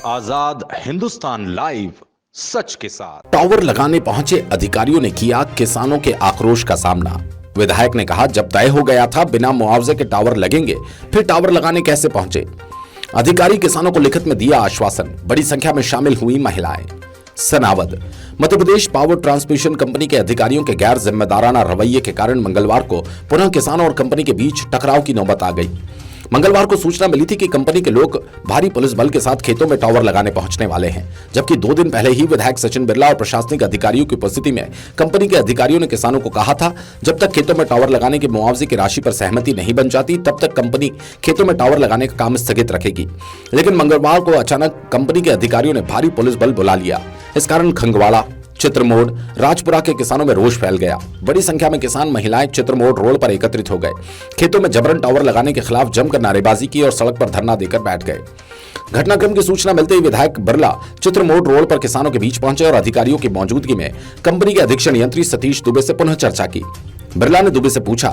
आजाद Hindustan live, सच के साथ। Tower लगाने पहुंचे अधिकारियों ने किया किसानों के आक्रोश का सामना। विधायक ने कहा, जब तय हो गया था बिना मुआवजे के टावर लगेंगे, फिर टावर लगाने कैसे पहुंचे। अधिकारी किसानों को लिखित में दिया आश्वासन। बड़ी संख्या में शामिल हुई महिलाएं। Sanawad Madhya Pradesh power transmission company के अधिकारियों के गैर जिम्मेदाराना रवैये के कारण मंगलवार को पुनः किसानों और कंपनी के बीच टकराव की नौबत आ गई। मंगलवार को सूचना मिली थी कि कंपनी के लोग भारी पुलिस बल के साथ खेतों में टावर लगाने पहुंचने वाले हैं, जबकि 2 दिन पहले ही विधायक सचिन बिरला और प्रशासनिक अधिकारियों की उपस्थिति में कंपनी के अधिकारियों ने किसानों को कहा था, जब तक खेतों में टावर लगाने के मुआवजे की राशि पर सहमति नहीं बन जाती तब तक कंपनी खेतों में टावर लगाने का काम स्थगित रखेगी। लेकिन मंगलवार को अचानक कंपनी के अधिकारियों ने भारी पुलिस बल बुला लिया। इस कारण खंगवाड़ा, चित्रमोड़, राजपुरा के किसानों में रोष फैल गया। बड़ी संख्या में किसान महिलाएं चित्रमोड़ रोड पर एकत्रित हो गए। खेतों में जबरन टावर लगाने के खिलाफ जमकर नारेबाजी की और सड़क पर धरना देकर बैठ गए। घटनाक्रम की सूचना मिलते ही विधायक बिरला चित्रमोड़ रोड पर किसानों के बीच पहुंचे और अधिकारियों की मौजूदगी में कंपनी के अधीक्षण यंत्री सतीश दुबे से पुनः चर्चा की। बिरला ने दुबे से पूछा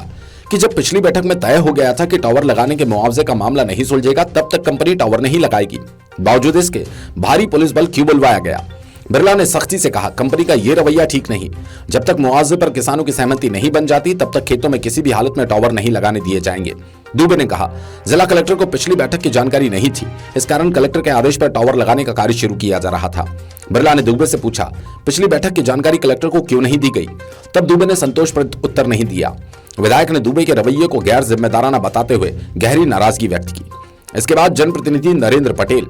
कि जब पिछली बैठक में तय हो गया था कि टावर लगाने के मुआवजे का मामला नहीं सुलझेगा, तब तक कंपनी टावर नहीं लगाएगी, बावजूद इसके भारी पुलिस बल क्यों बुलवाया गया। बिरला ने सख्ती से कहा, कंपनी का यह रवैया ठीक नहीं। जब तक मुआवजे पर किसानों की सहमति नहीं बन जाती तब तक खेतों में किसी भी हालत में टावर नहीं लगाने दिए जाएंगे। दुबे ने कहा, जिला कलेक्टर को पिछली बैठक की जानकारी नहीं थी, इस कारण कलेक्टर के आदेश पर टावर लगाने का कार्य शुरू किया जा रहा था। बिरला ने दुबे से पूछा, पिछली बैठक की जानकारी कलेक्टर को क्यों नहीं दी गई। तब दुबे ने संतोषप्रद उत्तर नहीं दिया। विधायक ने दुबे के रवैये को गैर जिम्मेदाराना बताते हुए गहरी नाराजगी व्यक्त की। इसके बाद जनप्रतिनिधि नरेंद्र पटेल,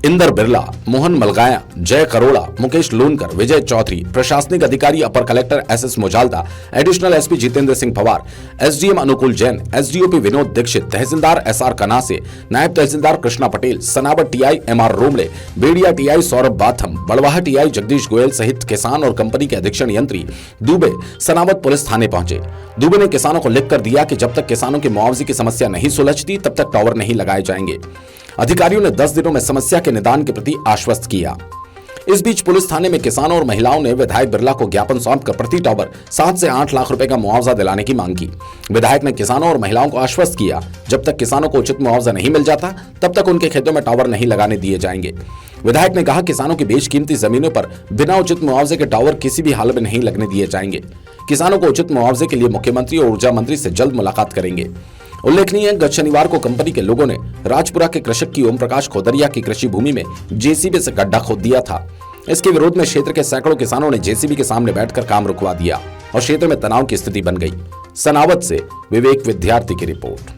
इंदर बिरला, मोहन मलगाया, जय करोड़ा, मुकेश लोनकर, विजय चौधरी, प्रशासनिक अधिकारी upper collector SS Mojalda, additional SP Jitendra Singh Pawar, SDM Anukool Jain, SDOP Vinod Dixit, तहसीलदार एसआर कनासे, नायब तहसीलदार Krishna Patel, Sanawad TI MR Romle, Bediya TI Saurabh Batham, Barwaha TI Jagdish Goyal सहित किसान और कंपनी के अधीक्षण यंत्री दुबे सनावत पुलिस थाने पहुंचे। दुबे ने किसानों को लिखकर दिया कि जब तक किसानों के मुआवजे की समस्या नहीं सुलझती तब तक टावर नहीं लगाए जाएंगे। अधिकारियों ने 10 दिनों में समस्या के निदान के प्रति आश्वस्त किया। इस बीच पुलिस थाने में किसानों और महिलाओं ने विधायक बिरला को ज्ञापन सौंपकर प्रति टावर 7 से 8 लाख रुपए का मुआवजा दिलाने की मांग की। विधायक ने किसानों और महिलाओं को आश्वस्त किया, जब तक किसानों को उचित मुआवजा नहीं मिल जाता तब तक उनके खेतों में टावर नहीं लगाने दिए जाएंगे। विधायक ने कहा, किसानों की बेशकीमती जमीनों पर बिना उचित मुआवजे के टावर किसी भी हाल में नहीं लगने दिए जाएंगे। किसानों को उचित मुआवजे के लिए मुख्यमंत्री और ऊर्जा मंत्री से जल्द मुलाकात करेंगे। उल्लेखनीय है, गत शनिवार को कंपनी के लोगों ने राजपुरा के कृषक की ओम प्रकाश खोदरिया की कृषि भूमि में जेसीबी से गड्ढा खोद दिया था। इसके विरोध में क्षेत्र के सैकड़ों किसानों ने जेसीबी के सामने बैठकर काम रुकवा दिया और क्षेत्र में तनाव की स्थिति बन गई। सनावत से विवेक विद्यार्थी की रिपोर्ट।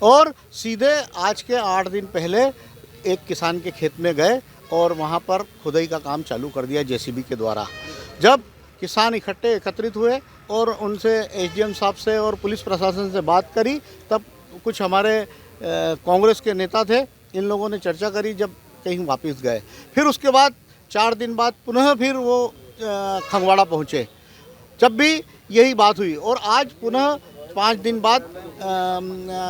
और सीधे आज के 8 दिन पहले एक किसान के खेत में गए और वहाँ पर खुदाई का काम चालू कर दिया जेसीबी के द्वारा। जब किसान एकत्रित हुए और उनसे एसडीएम साहब से और पुलिस प्रशासन से बात करी, तब कुछ हमारे कांग्रेस के नेता थे, इन लोगों ने चर्चा करी, जब कहीं वापस गए। फिर उसके बाद 4 दिन बाद पुनः फिर वो खंगवाड़ा पहुँचे, जब भी यही बात हुई। और आज पुनः 5 दिन बाद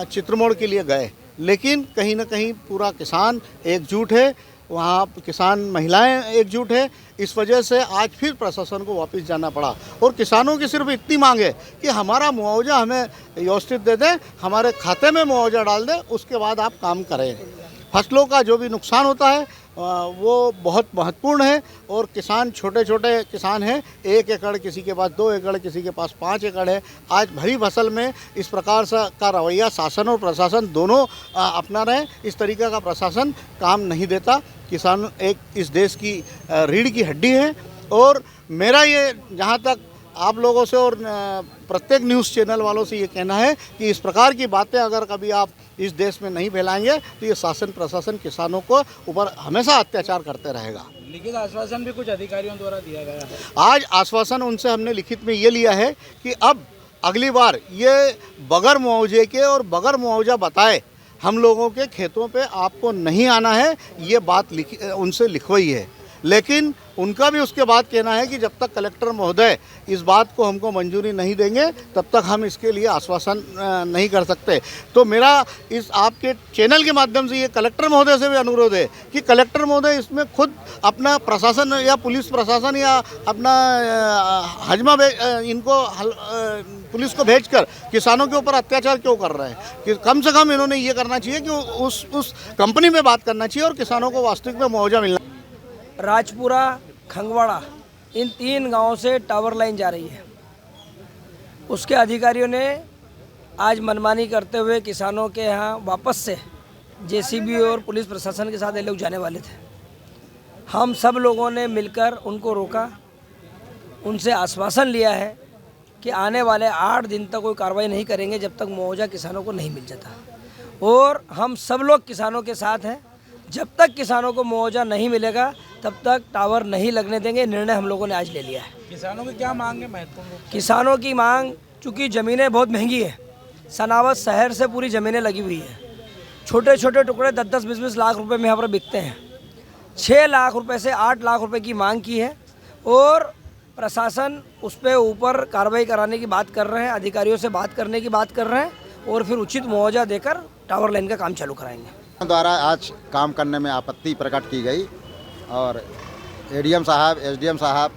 चित्रमोड़ के लिए गए, लेकिन कहीं ना कहीं पूरा किसान एकजुट है, वहाँ किसान महिलाएं एकजुट है। इस वजह से आज फिर प्रशासन को वापस जाना पड़ा। और किसानों की सिर्फ इतनी मांग है कि हमारा मुआवजा हमें व्यवस्थित दे दें, हमारे खाते में मुआवजा डाल दें, उसके बाद आप काम करें। फसलों का जो भी नुकसान होता है वो बहुत महत्वपूर्ण है। और किसान छोटे छोटे किसान हैं, 1 एकड़, किसी के पास 2 एकड़, किसी के पास 5 एकड़ है। आज भरी फसल में इस प्रकार का रवैया शासन और प्रशासन दोनों अपना रहे। इस तरीके का प्रशासन काम नहीं देता। किसान एक इस देश की रीढ़ की हड्डी है। और मेरा ये जहाँ तक आप लोगों से और प्रत्येक न्यूज़ चैनल वालों से ये कहना है कि इस प्रकार की बातें अगर कभी आप इस देश में नहीं फैलाएंगे तो ये शासन प्रशासन किसानों को ऊपर हमेशा अत्याचार करते रहेगा। लिखित आश्वासन भी कुछ अधिकारियों द्वारा दिया गया है। आज आश्वासन उनसे हमने लिखित में ये लिया है कि अब अगली बार ये बगैर मुआवजे के और बगैर मुआवजा बताए हम लोगों के खेतों पे आपको नहीं आना है, ये बात उनसे लिखवाई है। लेकिन उनका भी उसके बाद कहना है कि जब तक कलेक्टर महोदय इस बात को हमको मंजूरी नहीं देंगे तब तक हम इसके लिए आश्वासन नहीं कर सकते। तो मेरा इस आपके चैनल के माध्यम से ये कलेक्टर महोदय से भी अनुरोध है कि कलेक्टर महोदय इसमें खुद अपना प्रशासन या पुलिस प्रशासन या अपना हजमा इनको पुलिस को भेजकर किसानों के ऊपर अत्याचार क्यों कर रहे हैं, कि कम से कम इन्होंने ये करना चाहिए कि उस कंपनी में बात करना चाहिए और किसानों को वास्तविक में मुआवजा मिलना। राजपुरा, खंगवाड़ा, इन 3 गांवों से टावर लाइन जा रही है। उसके अधिकारियों ने आज मनमानी करते हुए किसानों के यहाँ वापस से जेसीबी और पुलिस प्रशासन के साथ ये लोग जाने वाले थे। हम सब लोगों ने मिलकर उनको रोका, उनसे आश्वासन लिया है कि आने वाले 8 दिन तक कोई कार्रवाई नहीं करेंगे जब तक मुआवजा किसानों को नहीं मिल जाता। और हम सब लोग किसानों के साथ हैं। जब तक किसानों को मुआवजा नहीं मिलेगा तब तक टावर नहीं लगने देंगे। निर्णय हम लोगों ने आज ले लिया है। किसानों की क्या मांग है महत्वपूर्ण? किसानों की मांग, चूँकि ज़मीनें बहुत महंगी है, सनावत शहर से पूरी ज़मीनें लगी हुई है, छोटे छोटे टुकड़े 10-10, 20-20 लाख रुपए में यहाँ पर बिकते हैं। 6 लाख रुपए से 8 लाख रुपए की मांग की है और प्रशासन उस पर ऊपर कार्रवाई कराने की बात कर रहे हैं, अधिकारियों से बात करने की बात कर रहे हैं और फिर उचित मुआवजा देकर टावर लाइन का काम चालू कराएंगे। द्वारा आज काम करने में आपत्ति प्रकट की गई और एडीएम साहब, एसडीएम साहब,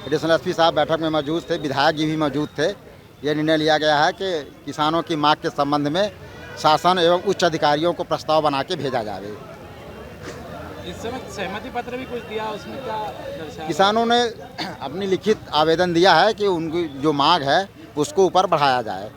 एडिशनल एसपी साहब बैठक में मौजूद थे, विधायक जी भी मौजूद थे। ये निर्णय लिया गया है कि किसानों की मांग के संबंध में शासन एवं उच्च अधिकारियों को प्रस्ताव बना के भेजा जाए। इस समय सहमति पत्र भी कुछ दिया, उसमें क्या दर्शाया? किसानों ने अपनी लिखित आवेदन दिया है कि उनकी जो मांग है उसको ऊपर बढ़ाया जाए।